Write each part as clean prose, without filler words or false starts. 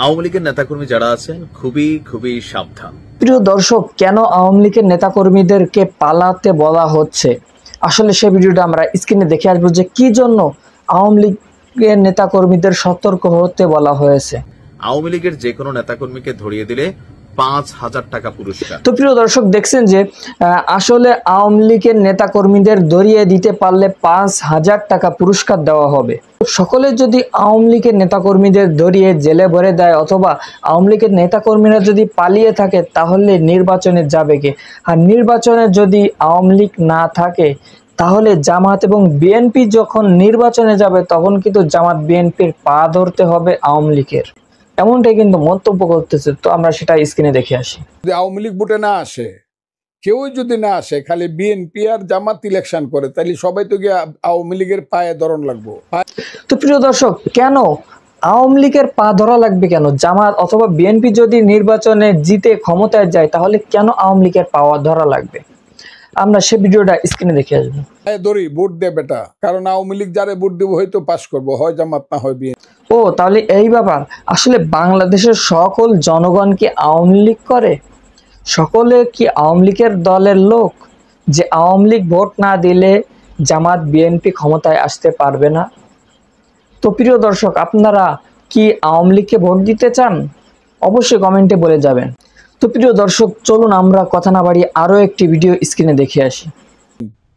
আওয়ামী লীগের নেতাকর্মী যারা আছেন খুবই খুবই সাবধান। প্রিয় দর্শক, কেন আওয়ামী লীগের নেতাকর্মীদেরকে পালাতে বলা হচ্ছে, আসলে সেই ভিডিওটা আমরা স্ক্রিনে দেখে আসবো যে কি জন্য আওয়ামী লীগের নেতাকর্মীদের সতর্ক হতে বলা হয়েছে। আওয়ামী লীগের যে কোনো নেতাকর্মীকে ধরিয়ে দিলে ৫,০০০ টাকা পুরস্কার। তো প্রিয় দর্শক, দেখছেন যে আসলে আওয়ামী লীগের নেতাকর্মীদের ধরিয়ে দিতে পারলে ৫,০০০ টাকা পুরস্কার দেওয়া হবে। সকলে যদি আওয়ামী লীগের নেতাকর্মীদের ধরিয়ে জেলে ভরে দেয় অথবা আওয়ামী লীগের নেতাকর্মীরা যদি পালিয়ে থাকে, তাহলে নির্বাচনে যাবে কে? আর নির্বাচনে যদি আওয়ামী লীগ না থাকে, তাহলে জামাত এবং বিএনপি যখন নির্বাচনে যাবে তখন কিন্তু জামাত বিএনপির পা ধরতে হবে আওয়ামী লীগের, এমনটাই কিন্তু মন্তব্য করতেছে। তো আমরা সেটা স্ক্রিনে দেখে আসি। যদি আওয়ামী লীগ ভোটে না আসে, কেউ যদি না আসে, খালি বিএনপি আর জামাত ইলেকশন করে, তাহলে সবাই তো গিয়ে আওয়ামী লীগের পায়ে ধরন লাগবো। তো প্রিয় দর্শক, কেন আওয়ামী লীগের পা ধরা লাগবে? কেন জামাত অথবা বিএনপি যদি নির্বাচনে জিতে ক্ষমতায় যায়, তাহলে কেন আওয়ামী লীগের পা ধরা লাগবে? আমরা সে ভিডিওটা স্ক্রিনে দেখে আসবো। ধরি ভোট দে বেটা, কারণ আওয়ামী লীগ যারে ভোট দেবো হয়তো পাস করবো, হয় জামাত না হয় বিএনপি। ও, তাহলে এই ব্যাপার। আসলে বাংলাদেশের সকল জনগণ কি আওয়ামী লীগ করে? সকলে কি আওয়ামী লীগের দলের লোক যে আওয়ামী লীগ ভোট না দিলে জামাত বিএনপি ক্ষমতায় আসতে পারবে না? তো প্রিয় দর্শক, আপনারা কি আওয়ামী লীগকে ভোট দিতে চান? অবশ্যই কমেন্টে বলে যাবেন। তো প্রিয় দর্শক, চলুন আমরা কথা না বাড়িয়ে আরো একটি ভিডিও স্ক্রিনে দেখে আসি।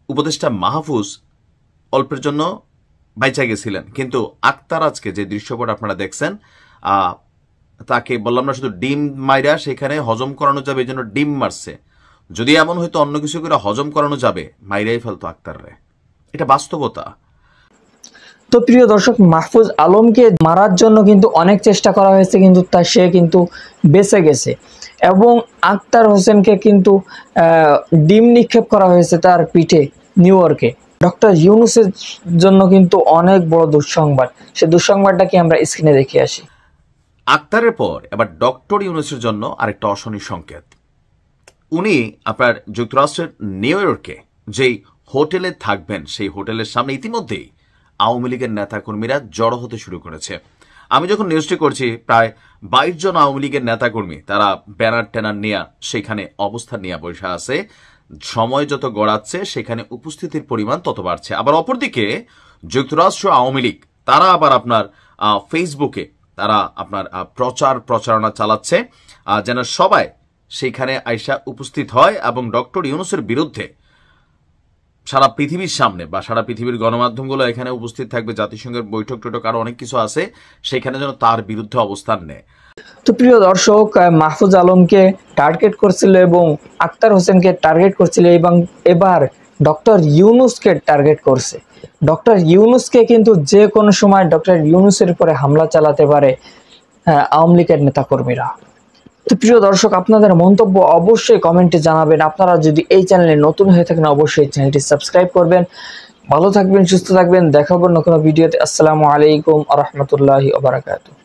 উপদেষ্টা মাহফুজ অল্পের জন্য বাইচা গেছিলেন, কিন্তু আক্তার আজকে যে দৃশ্যপট আপনারা দেখছেন, তাকে বললাম না শুধু ডিম মাইরা সেখানে হজম করানো যাবে, এই জন্য ডিম মারছে। যদি এমন হয়তো অন্য কিছু করে হজম করানো যাবে, মাইরাই ফেলতো আক্তাররে। এটা বাস্তবতা। তো প্রিয় দর্শক, মাহফুজ আলমকে মারার জন্য কিন্তু অনেক চেষ্টা করা হয়েছে, কিন্তু সে কিন্তু বেঁচে গেছে। এবং আক্তার হোসেনকে কিন্তু ডিম নিক্ষেপ করা হয়েছে তার পিঠে নিউ ইয়র্কে। ডক্টর ইউনূসের জন্য কিন্তু অনেক বড় দুঃসংবাদ। সে দুঃসংবাদটা কি আমরা স্ক্রিনে দেখে আসি। আক্তারের পর এবার ডক্টর ইউনূসের জন্য আরেকটা অশনি সংকেত। উনি আপনার যুক্তরাষ্ট্রের নিউ ইয়র্কে যেই হোটেলে থাকবেন, সেই হোটেলের সামনে ইতিমধ্যেই আওয়ামী লীগের নেতাকর্মীরা জড়ো হতে শুরু করেছে। আমি যখন নিউজটি করছি, প্রায় ২২ জন আওয়ামী লীগের নেতাকর্মী তারা ব্যানার ট্যানার নিয়ে সেখানে অবস্থান নিয়ে বসে আছে। সময় যত গড়াচ্ছে সেখানে উপস্থিতির পরিমাণ তত বাড়ছে। আবার অপরদিকে যুক্তরাষ্ট্র আওয়ামী লীগ তারা আবার আপনার ফেসবুকে তারা আপনার প্রচারণা চালাচ্ছে যেন সবাই সেইখানে আইসা উপস্থিত হয় এবং ডক্টর ইউনূসের বিরুদ্ধে সারা পৃথিবীর সামনে বা সারা পৃথিবীর গণমাধ্যমগুলো এখানে উপস্থিত থাকবে, জাতিসংঘের বৈঠক টৈঠক আরো অনেক কিছু আছে, সেখানে যেন তার বিরুদ্ধে অবস্থান নেয়। তো প্রিয় দর্শক, মাহফুজ আলমকে টার্গেট করছিল এবং আক্তার হোসেনকে টার্গেট করছিল, এবং এবার ডক্টর ইউনূসকে টার্গেট করছে। ডক্টর ইউনূসকে কিন্তু যে কোনো সময় ডক্টর ইউনূসের উপরে হামলা চালাতে পারে আওয়ামী লীগের নেতাকর্মীরা। তো প্রিয় দর্শক, আপনাদের মন্তব্য অবশ্যই কমেন্টে জানাবেন। আপনারা যদি এই চ্যানেলে নতুন হয়ে থাকেন, অবশ্যই চ্যানেলটি সাবস্ক্রাইব করবেন। ভালো থাকবেন, সুস্থ থাকবেন। দেখা হবে অন্য কোনো ভিডিওতে। আসসালামু আলাইকুম ওয়া রাহমাতুল্লাহি ওয়া বারাকাতুহু।